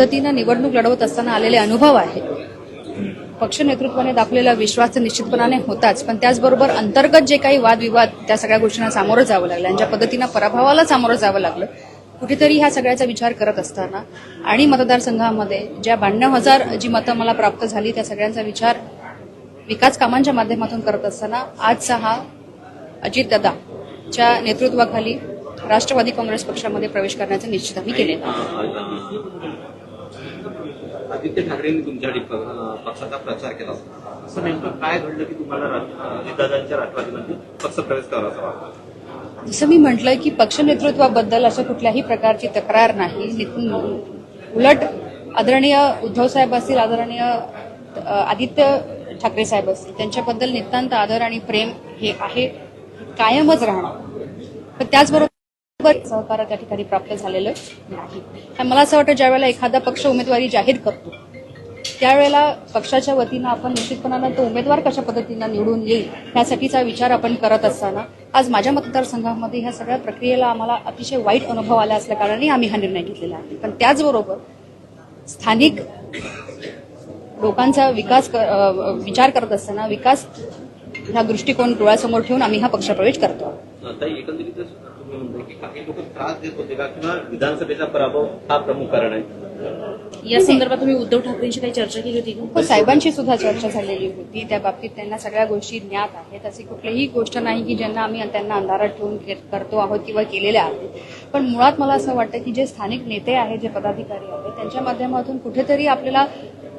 पद्धतीने निवडणूक लढवत असताना आलेले अनुभव आहेत. पक्ष नेतृत्वाने दाखवलेला विश्वास तर निश्चितपणाने होताच, पण त्याचबरोबर अंतर्गत जे काही वादविवाद त्या सगळ्या गोष्टींना सामोरं जावं लागलं आणि ज्या पद्धतीनं पराभवाला सामोरं जावं लागलं, कुठेतरी ह्या सगळ्याचा विचार करत असताना आणि मतदारसंघामध्ये ज्या 92,000 जी मतं मला प्राप्त झाली त्या सगळ्यांचा विचार विकास कामांच्या माध्यमातून करत असताना आजचा हा अजितदादाच्या नेतृत्वाखाली राष्ट्रवादी काँग्रेस पक्षामध्ये प्रवेश करण्याचं निश्चित आम्ही केलेलं आहे. आदित्य ठाकरेंनी तुमच्यासाठी पक्षाचा प्रचार केला होता. असं नेमकं काय घडलं की तुम्हाला अजितदादांच्या राष्ट्रवादीमध्ये पक्ष प्रवेश करावा वाटला? जसं मी म्हटलंय की पक्ष नेतृत्वाबद्दल असं कुठल्याही प्रकारची तक्रार नाही. उलट आदरणीय उद्धव साहेब असतील, आदरणीय आदित्य ठाकरे साहेब असतील, त्यांच्याबद्दल नितांत आदर आणि प्रेम हे आहे, कायमच राहणार. पण त्याचबरोबर सहकार त्या ठिकाणी प्राप्त झालेलं नाही. मला असं वाटतं ज्यावेळेला एखादा पक्ष उमेदवारी जाहीर करतो त्यावेळेला पक्षाच्या वतीनं आपण निश्चितपणानं तो उमेदवार कशा पद्धतीनं निवडून येईल यासाठीचा विचार आपण करत असताना आज माझ्या मतदारसंघामध्ये ह्या सगळ्या प्रक्रियेला आम्हाला अतिशय वाईट अनुभव आला असल्या कारणाने आम्ही हा निर्णय घेतलेला आहे. पण त्याचबरोबर स्थानिक लोकांचा विचार करत असताना विकास हा दृष्टिकोन डोळ्यासमोर ठेवून आम्ही हा पक्षप्रवेश करतो. एकंदरीतच तुम्ही म्हणताय की काही लोक त्रास देत होते का किंवा विधानसभेचा पराभव हा प्रमुख कारण आहे? या संदर्भात तुम्ही उद्धव ठाकरेंशी काही चर्चा केली होती का? साहेबांशी सुद्धा चर्चा झालेली होती. त्या बाबतीत त्यांना सगळ्या गोष्टी ज्ञात आहेत. अशी कुठलीही गोष्ट नाही की ज्यांना आम्ही त्यांना अंधारात ठेवून करतो आहोत किंवा केलेल्या आहेत. पण मुळात मला असं वाटतं की जे स्थानिक नेते आहेत, जे पदाधिकारी आहेत, त्यांच्या माध्यमातून कुठेतरी आपल्याला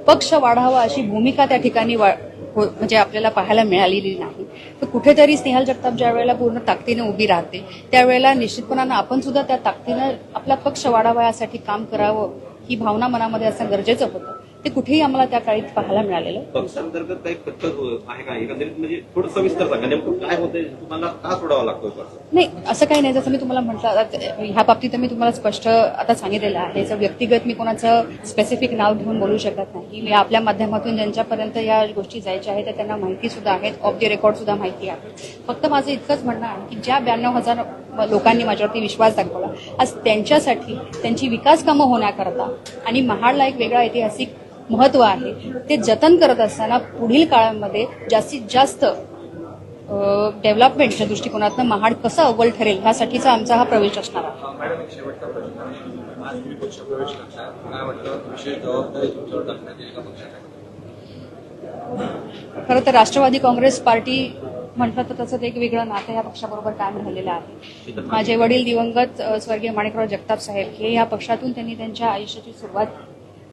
पक्ष वाढावा अशी भूमिका त्या ठिकाणी म्हणजे आपल्याला पाहायला मिळालेली नाही. तर कुठेतरी स्नेहल जगताप ज्या वेळेला पूर्ण ताकदीने उभी राहते त्यावेळेला निश्चितपणानं आपण सुद्धा त्या ताकदीनं आपला पक्ष वाढावा यासाठी काम करावं ही भावना मनामध्ये असणं गरजेचं होतं. ते कुठेही आम्हाला त्या काळी पाहायला मिळालेलं. पक्षांतर्गत काही खटखट आहे का एकंदरीत? म्हणजे थोडं सविस्तर सांगा नेमकं काय होतंय, तुम्हाला का सोडावा लागतो? नाही, असं काही नाही. जसं मी तुम्हाला म्हटलं ह्या बाबतीत मी तुम्हाला स्पष्ट आता सांगितलेलं आहे. याचं व्यक्तिगत मी कोणाचं स्पेसिफिक नाव घेऊन बोलू शकत नाही. मी आपल्या माध्यमातून ज्यांच्यापर्यंत या गोष्टी जायच्या आहेत त्यांना माहिती सुद्धा आहेत, ऑफ द रेकॉर्ड सुद्धा माहिती आहे. फक्त माझं इतकंच म्हणणं आहे की ज्या 92,000 लोकांनी माझ्यावरती विश्वास दाखवला, आज त्यांच्यासाठी त्यांची विकास कामं होण्याकरता आणि महाडला एक वेगळा ऐतिहासिक महत्व आहे ते जतन करत असताना पुढील काळामध्ये जास्तीत जास्त डेव्हलपमेंटच्या दृष्टिकोनातून महाड कसं अव्वल ठरेल ह्यासाठीचा आमचा हा प्रवेश असणार आहे. मॅडम, एक शेवटचा प्रश्न. आज तुम्ही पक्ष प्रवेश करताय, काय वाटतं विशेष जबाबदारी तुमच्यावर टाकण्यात येईल का पक्षाकडे? खरं तर राष्ट्रवादी काँग्रेस पार्टी म्हटलं तर त्याचं एक वेगळं नातं या पक्षाबरोबर कायम राहिलेलं आहे. माझे वडील दिवंगत स्वर्गीय माणिकराव जगताप साहेब हे या पक्षातून त्यांनी त्यांच्या आयुष्याची सुरुवात